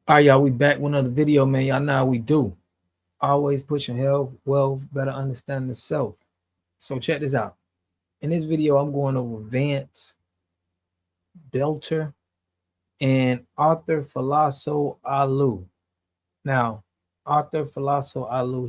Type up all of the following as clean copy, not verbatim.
All right, y'all, we back with another video, man. Y'all know how we do. Always pushing health, wealth, better understanding the self. So check this out. In this video, I'm going over Vance Belter and Arthur Falasso Alu. Now, Arthur Falasso Alu,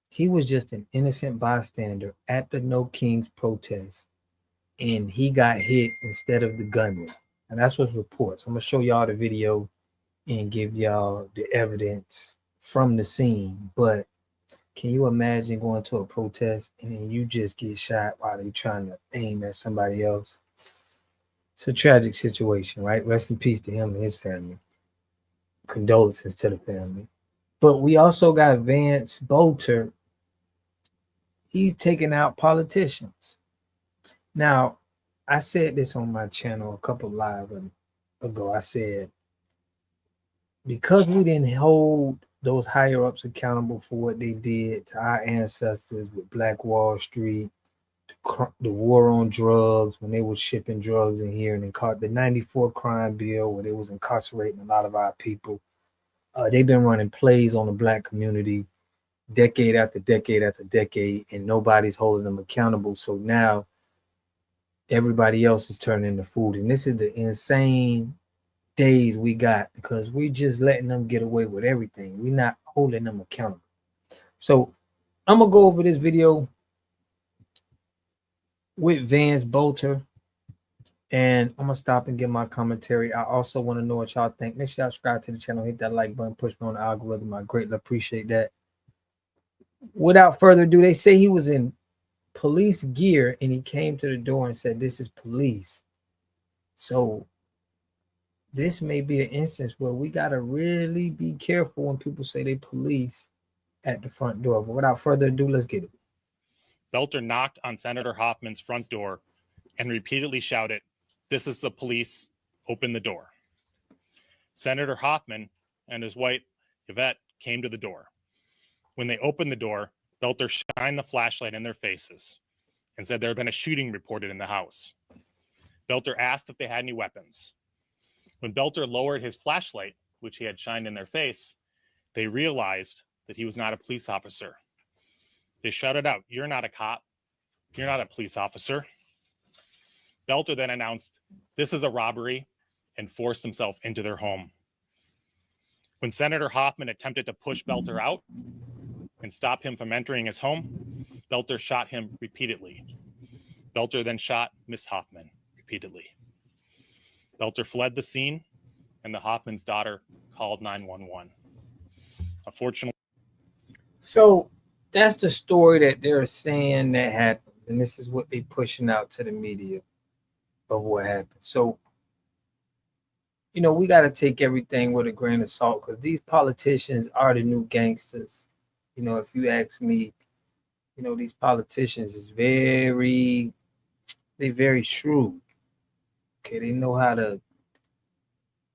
he was just an innocent bystander at the No Kings protest, and he got hit instead of the gunman. And that's what's reports. I'm gonna show y'all the video and give y'all the evidence from the scene. But can you imagine going to a protest and then you just get shot while they're trying to aim at somebody else? It's a tragic situation, right? Rest in peace to him and his family. Condolences to the family. But we also got Vance Bolter. He's taking out politicians. Now, I said this on my channel a couple live ago. I said, because we didn't hold those higher ups accountable for what they did to our ancestors with Black Wall Street, the war on drugs, when they were shipping drugs in here, and then caught the 94 crime bill where they was incarcerating a lot of our people. They've been running plays on the Black community decade after decade after decade, and nobody's holding them accountable. So now everybody else is turning to food. And this is the insane days we got because we're just letting them get away with everything. We're not holding them accountable. So I'm gonna go over this video with Vance Bolter, and I'm gonna stop and give my commentary. I also want to know what y'all think. Make sure y'all subscribe to the channel, hit that like button, push me on the algorithm. I greatly appreciate that. Without further ado, they say he was in police gear and he came to the door and said, "This is police." So this may be an instance where we got to really be careful when people say they police at the front door. But without further ado, let's get it. Belter knocked on Senator Hoffman's front door and repeatedly shouted, "This is the police, open the door." Senator Hoffman and his wife, Yvette, came to the door. When they opened the door, Belter shined the flashlight in their faces and said there had been a shooting reported in the house. Belter asked if they had any weapons. When Belter lowered his flashlight, which he had shined in their face, they realized that he was not a police officer. They shouted out, "You're not a cop. You're not a police officer." Belter then announced, "This is a robbery," and forced himself into their home. When Senator Hoffman attempted to push Belter out and stop him from entering his home, Belter shot him repeatedly. Belter then shot Miss Hoffman repeatedly. Belter fled the scene, and the Hoffman's daughter called 911. Unfortunately, so that's the story that they're saying that happened, and this is what they're pushing out to the media of what happened. So, you know, we got to take everything with a grain of salt because these politicians are the new gangsters. You know, if you ask me, you know, these politicians is they're very shrewd. Okay, they know how to,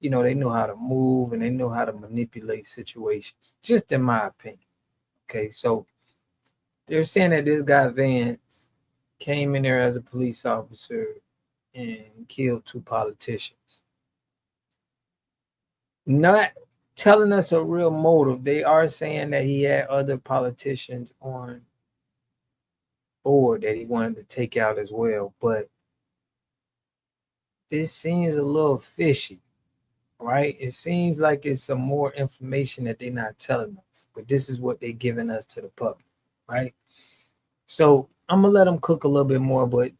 you know, they know how to move and they know how to manipulate situations, just in my opinion. Okay, so they're saying that this guy Vance came in there as a police officer and killed two politicians. Not telling us a real motive. They are saying that he had other politicians on board that he wanted to take out as well, but this seems a little fishy, right? It seems like it's some more information that they're not telling us, but this is what they're giving us to the public, right? So I'm gonna let them cook a little bit more, but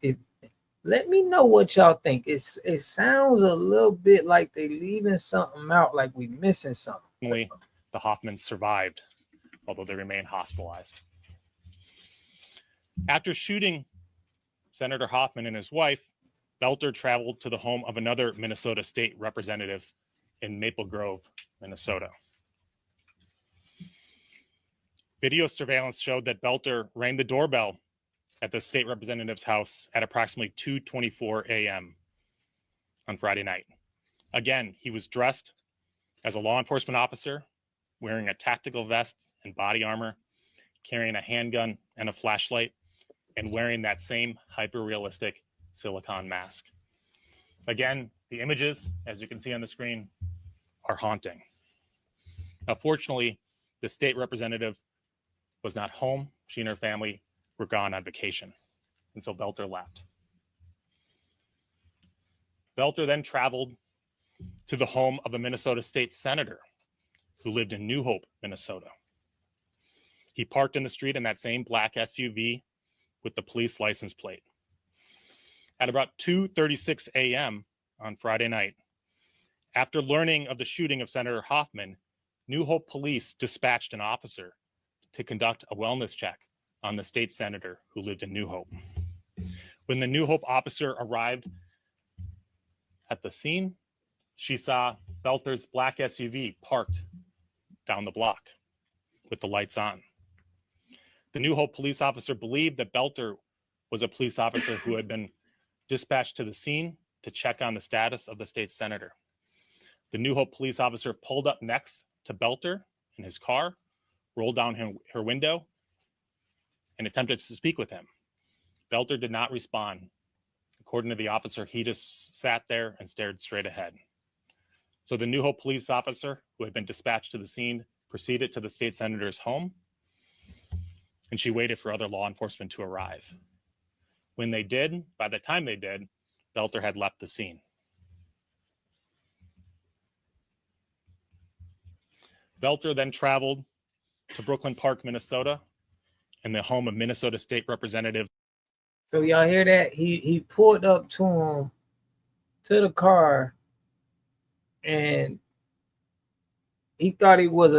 let me know what y'all think. It sounds a little bit like they leaving something out, like we missing something. the Hoffmans survived, although they remain hospitalized. After shooting Senator Hoffman and his wife, Belter traveled to the home of another Minnesota state representative in Maple Grove, Minnesota. Video surveillance showed that Belter rang the doorbell at the state representative's house at approximately 2:24 a.m. on Friday night. Again, he was dressed as a law enforcement officer, wearing a tactical vest and body armor, carrying a handgun and a flashlight, and wearing that same hyper-realistic silicone mask. Again, the images, as you can see on the screen, are haunting. Now, fortunately, the state representative was not home. She and her family were gone on vacation, and so Belter left. Belter then traveled to the home of a Minnesota state senator who lived in New Hope, Minnesota. He parked in the street in that same black SUV with the police license plate. At about 2:36 a.m. on Friday night, after learning of the shooting of Senator Hortman, New Hope police dispatched an officer to conduct a wellness check on the state senator who lived in New Hope. When the New Hope officer arrived at the scene, she saw Belter's black SUV parked down the block with the lights on. The New Hope police officer believed that Belter was a police officer who had been dispatched to the scene to check on the status of the state senator. The New Hope police officer pulled up next to Belter in his car, rolled down her window, and attempted to speak with him. Belter did not respond. According to the officer, he just sat there and stared straight ahead. So the New Hope police officer, who had been dispatched to the scene, proceeded to the state senator's home, and she waited for other law enforcement to arrive. When they did, by the time they did, Belter had left the scene. Belter then traveled to Brooklyn Park, Minnesota, in the home of Minnesota State Representative. So y'all hear that? He pulled up to him, to the car, and he thought he was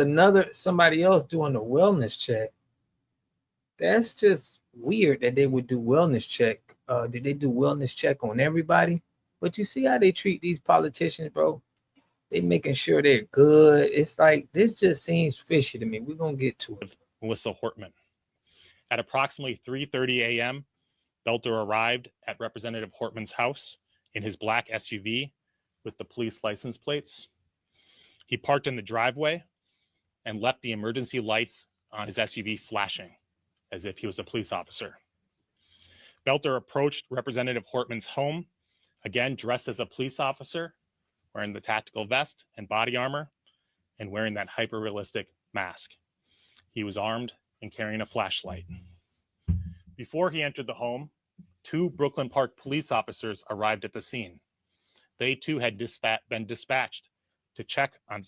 somebody else doing a wellness check. That's just weird that they would do wellness check. Did they do wellness check on everybody? But you see how they treat these politicians, bro? They making sure they're good. It's like, this just seems fishy to me. We're going to get to it. Melissa Hortman. At approximately 3:30 a.m., Belter arrived at Representative Hortman's house in his black SUV with the police license plates. He parked in the driveway and left the emergency lights on his SUV flashing as if he was a police officer. Belter approached Representative Hortman's home, again dressed as a police officer, wearing the tactical vest and body armor, and wearing that hyper-realistic mask. He was armed and carrying a flashlight. Before he entered the home, 2 Brooklyn Park police officers arrived at the scene. They too had been dispatched to check on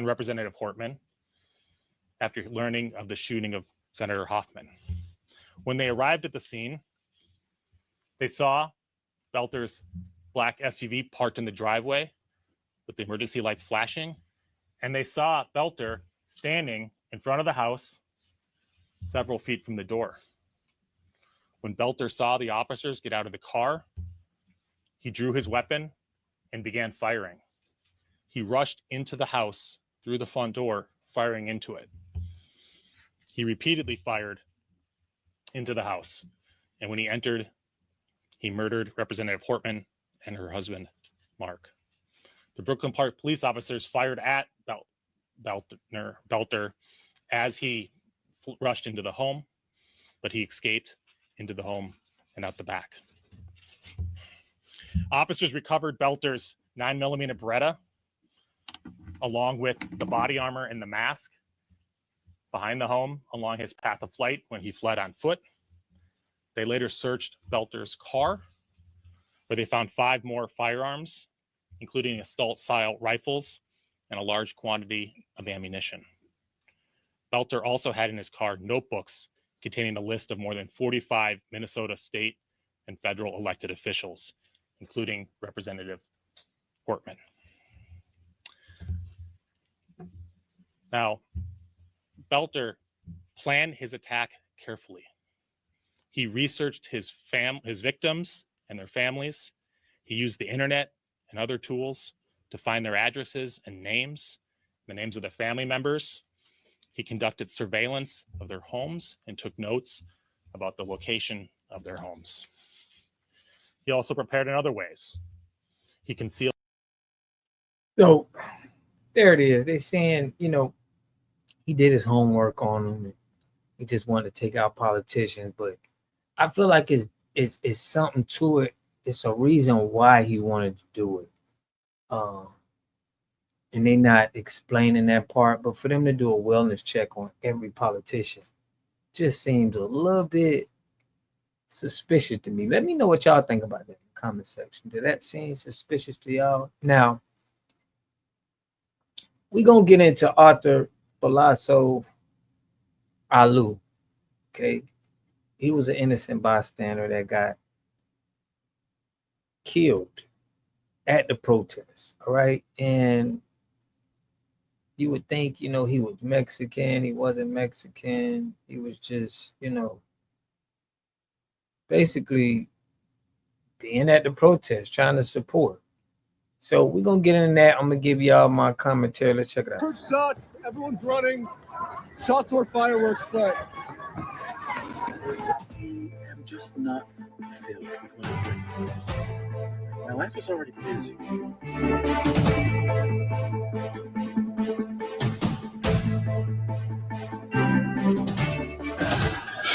Representative Hortman after learning of the shooting of Senator Hortman. When they arrived at the scene, they saw Belter's black SUV parked in the driveway with the emergency lights flashing, and they saw Belter standing in front of the house several feet from the door. When Belter saw the officers get out of the car, he drew his weapon and began firing. He rushed into the house through the front door, firing into it. He repeatedly fired into the house, and when he entered, he murdered Representative Hortman and her husband, Mark. The Brooklyn Park police officers fired at Belter as he rushed into the home, but he escaped into the home and out the back. Officers recovered Belter's 9mm Beretta, along with the body armor and the mask, behind the home along his path of flight when he fled on foot. They later searched Belter's car, where they found 5 more firearms, including assault-style rifles and a large quantity of ammunition. Belter also had in his car notebooks containing a list of more than 45 Minnesota state and federal elected officials, including Representative Hortman. Now, Belter planned his attack carefully. He researched his victims and their families. He used the internet and other tools to find their addresses and names, the names of their family members. He conducted surveillance of their homes and took notes about the location of their homes. He also prepared in other ways. He concealed. So there it is. They're saying, he did his homework on them. He just wanted to take out politicians, but I feel like it's something to it. It's a reason why he wanted to do it. and they not explaining that part. But for them to do a wellness check on every politician just seems a little bit suspicious to me. Let me know what y'all think about that in the comment section. Did that seem suspicious to y'all? Now, we're going to get into Arthur Palazzo Alu, okay? He was an innocent bystander that got killed at the protest, all right? And you would think, he was Mexican. He wasn't Mexican. He was just, basically being at the protest, trying to support. So we're going to get into that. I'm going to give y'all my commentary. Let's check it out. Heard shots. Everyone's running. Shots or fireworks, but I'm just not filled with what my life is already busy.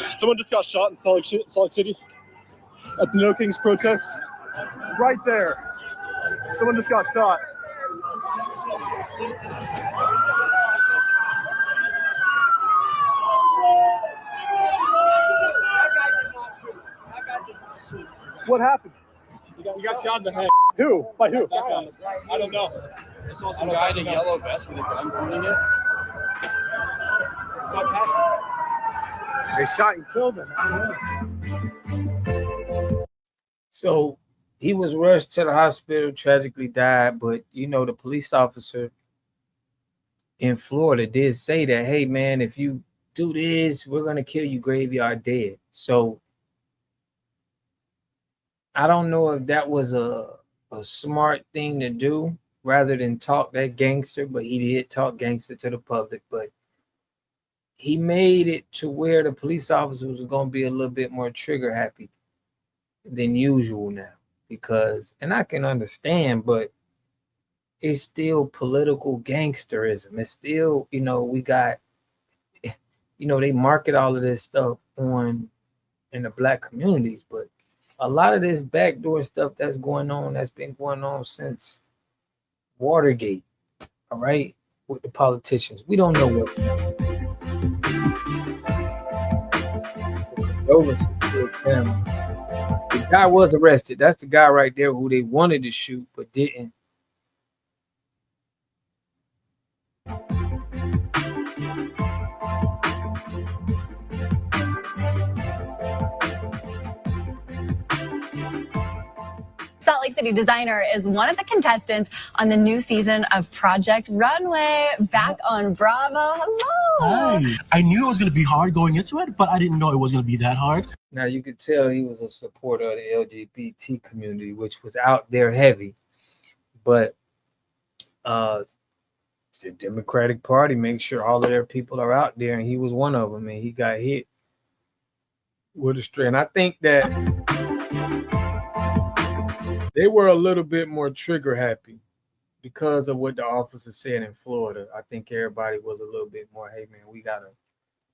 Someone just got shot in Salt Lake City at the No Kings protest. Right there. Someone just got shot. What happened? You got shot in the head. Who? By who? I don't know. I saw some guy in a yellow vest with a gun pointing it. They shot and killed him. So he was rushed to the hospital, tragically died. But, the police officer in Florida did say that, hey, man, if you do this, we're going to kill you graveyard dead. So I don't know if that was a smart thing to do rather than talk that gangster, but he did talk gangster to the public. But he made it to where the police officers were going to be a little bit more trigger happy than usual now. Because, and I can understand, but it's still political gangsterism. It's still, we got, they market all of this stuff in the Black communities, but a lot of this backdoor stuff that's been going on since Watergate, all right, with the politicians. We don't know what. The guy was arrested. That's the guy right there who they wanted to shoot but didn't. Salt Lake City designer is one of the contestants on the new season of Project Runway. Back on Bravo. Hello. Hi. I knew it was going to be hard going into it, but I didn't know it was going to be that hard. Now, you could tell he was a supporter of the LGBT community, which was out there heavy. But the Democratic Party makes sure all of their people are out there, and he was one of them, and he got hit with a stray. And I think that they were a little bit more trigger happy because of what the officer said in Florida. I think everybody was a little bit more, hey, man, we got to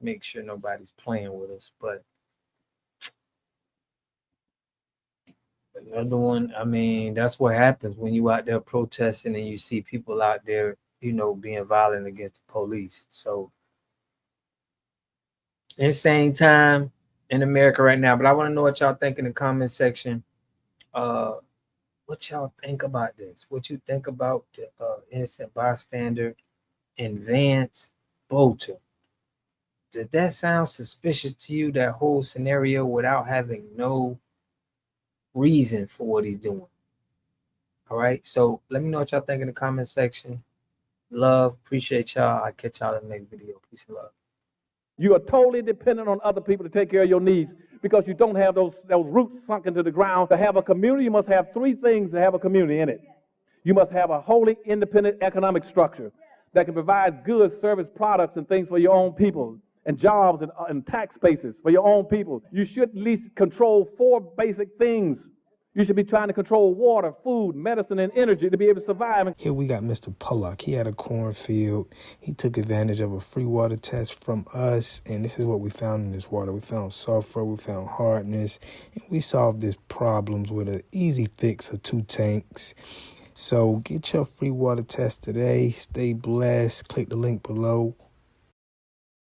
make sure nobody's playing with us. But another one, I mean, that's what happens when you out there protesting and you see people out there, being violent against the police. So insane time in America right now. But I want to know what y'all think in the comment section. What y'all think about this? What you think about the innocent bystander and Vance Bolter? Does that sound suspicious to you, that whole scenario, without having no reason for what he's doing? All right. So let me know what y'all think in the comment section. Love, appreciate y'all. I'll catch y'all in the next video. Peace and love. You are totally dependent on other people to take care of your needs because you don't have those roots sunk into the ground. To have a community, you must have three things to have a community in it. You must have a wholly independent economic structure that can provide goods, service, products, and things for your own people, and jobs and tax bases for your own people. You should at least control four basic things. You should be trying to control water, food, medicine, and energy to be able to survive. Here we got Mr. Pollock. He had a cornfield. He took advantage of a free water test from us, and this is what we found in this water. We found sulfur, we found hardness, and we solved these problems with an easy fix of 2 tanks. So get your free water test today. Stay blessed. Click the link below.